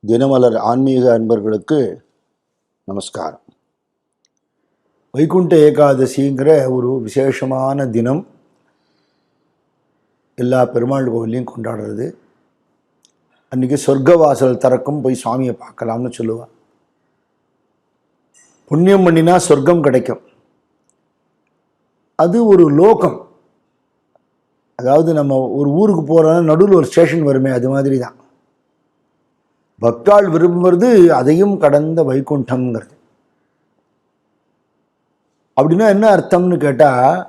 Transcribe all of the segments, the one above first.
தினமலர் ஆன்மீக அன்பர்களுக்கு நமஸ்காரம். வைகுண்ட ஏகாதசிங்கிற ஒரு விசேஷமான தினம் எல்லா பெருமாள் கோவிலையும் கொண்டாடுறது. அன்றைக்கி சொர்க்கவாசல் திறக்கும், போய் சுவாமியை பார்க்கலாம்னு சொல்லுவாள். புண்ணியம் பண்ணினா சொர்க்கம் கிடைக்கும். அது ஒரு லோகம். அதாவது நம்ம ஒரு ஊருக்கு போகிறோன்னா நடுவில் ஒரு ஸ்டேஷன் வருமே, அது மாதிரி தான் பக்தாள் விரும்புவது அதையும் கடந்த வைகுண்டம்ங்கிறது. அப்படின்னா என்ன அர்த்தம்னு கேட்டால்,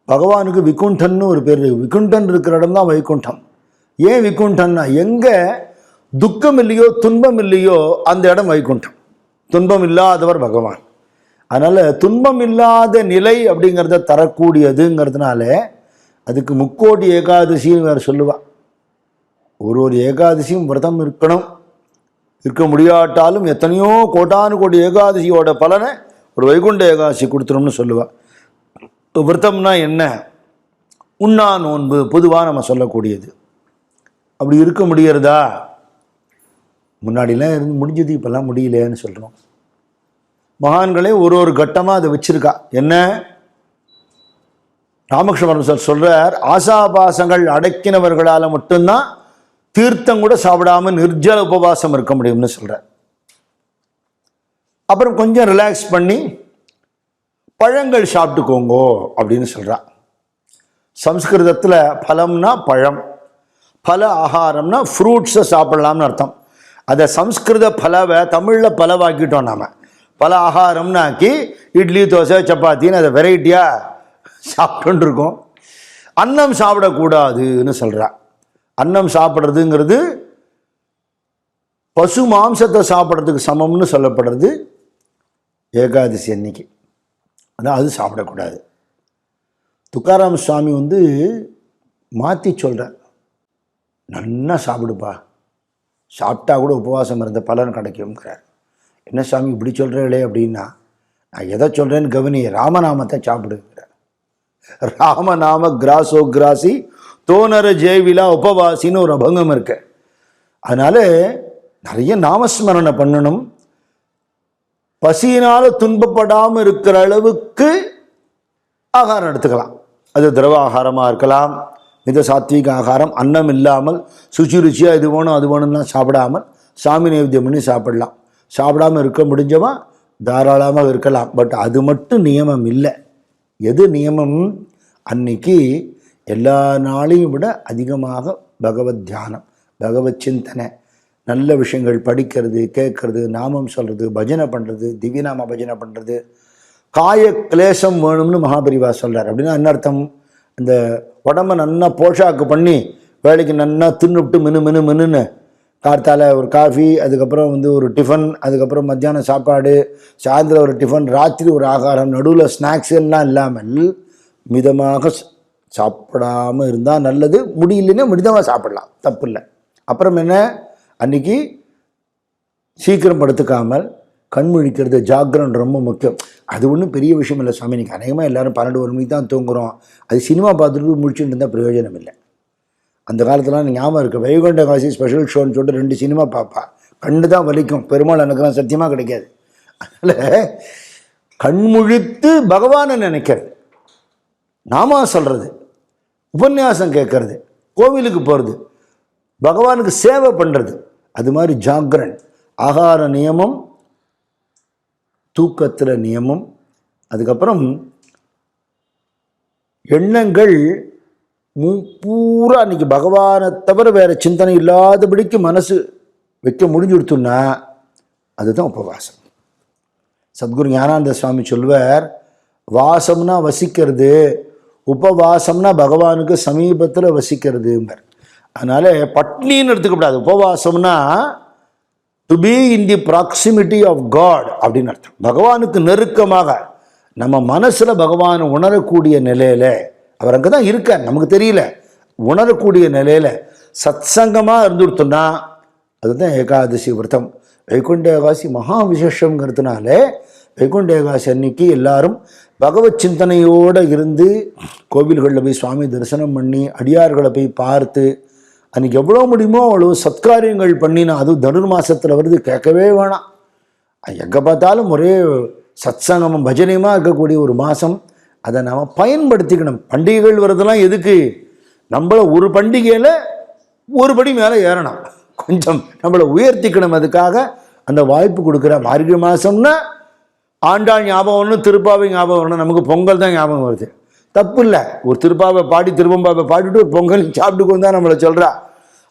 பகவானுக்கு விகுண்டன்னு ஒரு பேர் இருக்கு. விகுண்டன் இருக்கிற இடம் தான் வைகுண்டம். ஏன் விகுண்டன்னா, எங்கே துக்கம் இல்லையோ துன்பம் இல்லையோ அந்த இடம் வைகுண்டம். துன்பம் இல்லாதவர் பகவான். அதனால் துன்பம் இல்லாத நிலை அப்படிங்கிறத தரக்கூடியதுங்கிறதுனால அதுக்கு முக்கோடி ஏகாதசின்னு வேறு சொல்லுவாள். ஒரு ஏகாதசியும் விரதம் இருக்கணும். இருக்க முடியாட்டாலும் எத்தனையோ கோட்டானு கோடி ஏகாதசியோட பலனை ஒரு வைகுண்ட ஏகாதசி கொடுத்துரும்னு சொல்லுவாள். விரதம்னா என்ன? உண்ணா நோன்பு பொதுவாக நம்ம சொல்லக்கூடியது. அப்படி இருக்க முடியறதா? முன்னாடிலாம் இருந்து முடிஞ்சது, இப்போல்லாம் முடியலேன்னு சொல்கிறோம். மகான்களே ஒரு கட்டமாக அதை வச்சிருக்கா. என்ன? ராமகிருஷ்ண சார் சொல்றார், ஆசாபாசங்கள் அடக்கினவர்களால் மட்டும்தான் தீர்த்தம் கூட சாப்பிடாம நிர்ஜல உபவாசம் இருக்க முடியும்னு சொல்றார். அப்புறம் கொஞ்சம் ரிலாக்ஸ் பண்ணி பழங்கள் சாப்பிட்டுக்கோங்கோ அப்படின்னு சொல்றா. சம்ஸ்கிருதத்தில் பழம்னா பழம், பல ஆகாரம்னா ஃப்ரூட்ஸை சாப்பிடலாம்னு அர்த்தம். அதை சம்ஸ்கிருத பலவை தமிழில் பலவாக்கிட்டோம். நாம பல ஆகாரம்னு ஆக்கி இட்லி தோசை சப்பாத்தின்னு அதை வெரைட்டியாக சாப்பிட்டு இருக்கோம். அன்னம் சாப்பிடக்கூடாதுன்னு சொல்கிறா. அன்னம் சாப்பிட்றதுங்கிறது பசு மாம்சத்தை சாப்பிட்றதுக்கு சமம்னு சொல்லப்படுறது ஏகாதசி அன்னைக்கு. ஆனால் அது சாப்பிடக்கூடாது. துக்காராம் சுவாமி மாற்றி சொல்கிறார், நல்லா சாப்பிடுப்பா, சாப்பிட்டா கூட உபவாசம் இருந்த பலன் கிடைக்கும்ங்கிறார். என்ன சுவாமி இப்படி சொல்கிறீங்களே அப்படின்னா, நான் எதை சொல்கிறேன்னு கவனி, ராமநாமத்தை சாப்பிடுங்கிறார். ராமநாம கிராசோ கிராசி தோனர ஜெயவிலா உபவாசின்னு ஒரு அபங்கம் இருக்கு. அதனால நிறைய நாமஸ்மரணை பண்ணணும். பசியினால துன்பப்படாமல் இருக்கிற அளவுக்கு ஆகாரம் எடுத்துக்கலாம். அது திரவ ஆகாரமாக இருக்கலாம், மித சாத்வீக ஆகாரம். அன்னம் இல்லாமல் சுச்சி ருச்சியாக இது வேணும் அது வேணும்லாம் சாப்பிடாமல் சாமி நைவேத்தியம் பண்ணி சாப்பிடலாம். சாப்பிடாமல் இருக்க முடிஞ்சவா தாராளமாக இருக்கலாம். பட் அது மட்டும் நியமம் இல்லை. எது நியமம்? அன்னைக்கு எல்லா நாளையும் விட அதிகமாக பகவத் தியானம், பகவத் சிந்தனை, நல்ல விஷயங்கள் படிக்கிறது, கேட்கறது, நாமம் சொல்கிறது, பஜனை பண்ணுறது, திவ்யநாம பஜனை பண்ணுறது. காய கிளேசம் வேணும்னு மகாபரிவா சொல்கிறார். அப்படின்னா என்ன அர்த்தம்? இந்த உடம்பை நன்னா போஷாக்கு பண்ணி வேலைக்கு நன்னா தின்னுவிட்டு மினுன்னு கார்த்தால ஒரு காஃபி, அதுக்கப்புறம் ஒரு டிஃபன், அதுக்கப்புறம் மத்தியானம் சாப்பாடு, சாயந்தரம் ஒரு டிஃபன், ராத்திரி ஒரு ஆகாரம், நடுவில் ஸ்நாக்ஸ் எல்லாம் இல்லாமல் மிதமாக சாப்பிடாமல் இருந்தால் நல்லது. முடியலன்னா மிதமாக சாப்பிடலாம், தப்பு இல்லை. அப்புறம் என்ன? அன்றைக்கி சீக்கிரம் படுத்துக்காமல் கண்முழிக்கிறது, ஜாக்கிரம் ரொம்ப முக்கியம். அது ஒன்றும் பெரிய விஷயம் இல்லை சுவாமி. இன்றைக்கி அநேகமாக எல்லோரும் 12-1 மணிக்கு தான் தூங்குகிறோம். அது சினிமா பார்த்துட்டு முடிச்சுட்டு இருந்தால் பிரயோஜனம் இல்லை. அந்த காலத்துலாம் ஞாபகம் இருக்குது, வைகுண்ட காசி ஸ்பெஷல் ஷோன்னு சொல்லிட்டு 2 சினிமா பார்ப்பா. கண்டு தான் வலிக்கும். பெருமாள் எனக்குலாம் சத்தியமாக கிடைக்காது. அதனால் கண்முழித்து பகவானை நினைக்கிறது, நாமா சொல்கிறது, உபன்யாசம் கேட்கறது, கோவிலுக்கு போகிறது, பகவானுக்கு சேவை பண்ணுறது, அது மாதிரி ஜாகரன். ஆகார நியமம், தூக்கத்தில் நியமம், அதுக்கப்புறம் எண்ணங்கள் பூரா அன்றைக்கி பகவானை தவிர வேறு சிந்தனை இல்லாதபடிக்கு மனசு வைக்க முடிஞ்சு கொடுத்தோன்னா அதுதான் உபவாசம். சத்குரு ஞானானந்த சுவாமி சொல்வார், வாசம்னா வசிக்கிறது, உபவாசம்னா பகவானுக்கு சமீபத்தில் வசிக்கிறதும்பர். அதனால் பட்னின்னு எடுத்துக்கப்படாது. உபவாசம்னா to be in the proximity of God அப்படின்னு அர்த்தம். பகவானுக்கு நெருக்கமாக நம்ம மனசில் பகவானை உணரக்கூடிய நிலையில், அவர் அங்கே தான் இருக்கார், நமக்கு தெரியல, உணரக்கூடிய நிலையில் சத்சங்கமாக இருந்துடுத்தோம்னா அதுதான் ஏகாதசி விரதம். வைகுண்ட ஏகாதசி மகா விசேஷங்கிறதுனால வைகுண்ட ஏகாதசி அன்னைக்கு எல்லாரும் பகவத் சிந்தனையோடு இருந்து கோவில்களில் போய் சுவாமி தரிசனம் பண்ணி அடியார்களை போய் பார்த்து அன்றைக்கி எவ்வளோ முடியுமோ அவ்வளோ சத்காரியங்கள் பண்ணினா, அதுவும் தனுர் மாதத்தில் வருது, கேட்கவே வேணாம். எங்கே பார்த்தாலும் ஒரே சத்சங்கமும் பஜனையுமா இருக்கக்கூடிய ஒரு மாதம். அதை நாம் பயன்படுத்திக்கணும். பண்டிகைகள் வருதெல்லாம் எதுக்கு? நம்மளை ஒரு பண்டிகையில் ஒரு படி மேலே ஏறணும், கொஞ்சம் நம்மளை உயர்த்திக்கணும். அதுக்காக அந்த வாய்ப்பு கொடுக்குற மார்கழி மாதம்னா ஆண்டாள் ஞாபகம் ஒன்று, திருப்பாவை ஞாபகம் வரணும். நமக்கு பொங்கல் தான் ஞாபகம் வருது, தப்பு இல்லை. ஒரு திருப்பாவை பாடி திருவம்பாவை பாடிட்டு ஒரு பொங்கல் சாப்பிட்டுக்கொண்டு தான் நம்மளை சொல்கிறா.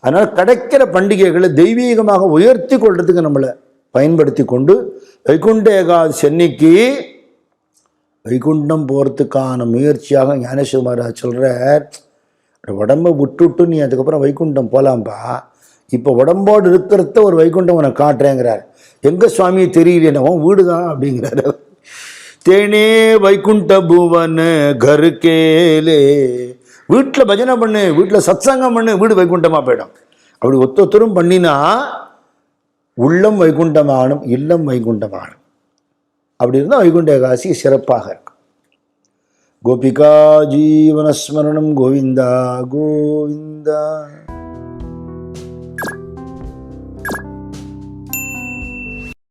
அதனால் கிடைக்கிற பண்டிகைகளை தெய்வீகமாக உயர்த்தி கொள்றதுக்கு நம்மளை பயன்படுத்தி கொண்டு வைகுண்ட ஏகாதசி அன்னைக்கு வைகுண்டம் போகிறதுக்கான முயற்சியாக ஞானேஸ்வர மகாராஜ் சொல்கிறார், உடம்பை விட்டுவிட்டு நீ அதுக்கப்புறம் வைகுண்டம் போகலாம்பா, இப்போ உடம்போடு இருக்கிறத ஒரு வைகுண்டம் உனக்கு காட்டுறேங்கிறார். எங்கே சுவாமி தெரியலையே, வீடு தான் அப்படிங்கிறாரு. தேனே வைகுண்ட புவன கருக்கேலே, வீட்டில் பஜனை பண்ணு, வீட்டில் சத்சங்கம் பண்ணு, வீடு வைகுண்டமாக போயிடும். அப்படி ஒத்தொத்தரும் பண்ணினா உள்ளம் வைகுண்டமானும் இல்லம் வைகுண்டமானும். அப்படி இருந்தால் வைகுண்ட ஏகாதசி சிறப்பாக இருக்கும். கோபிகா ஜீவனஸ்மரணம் கோவிந்தா கோவிந்தா.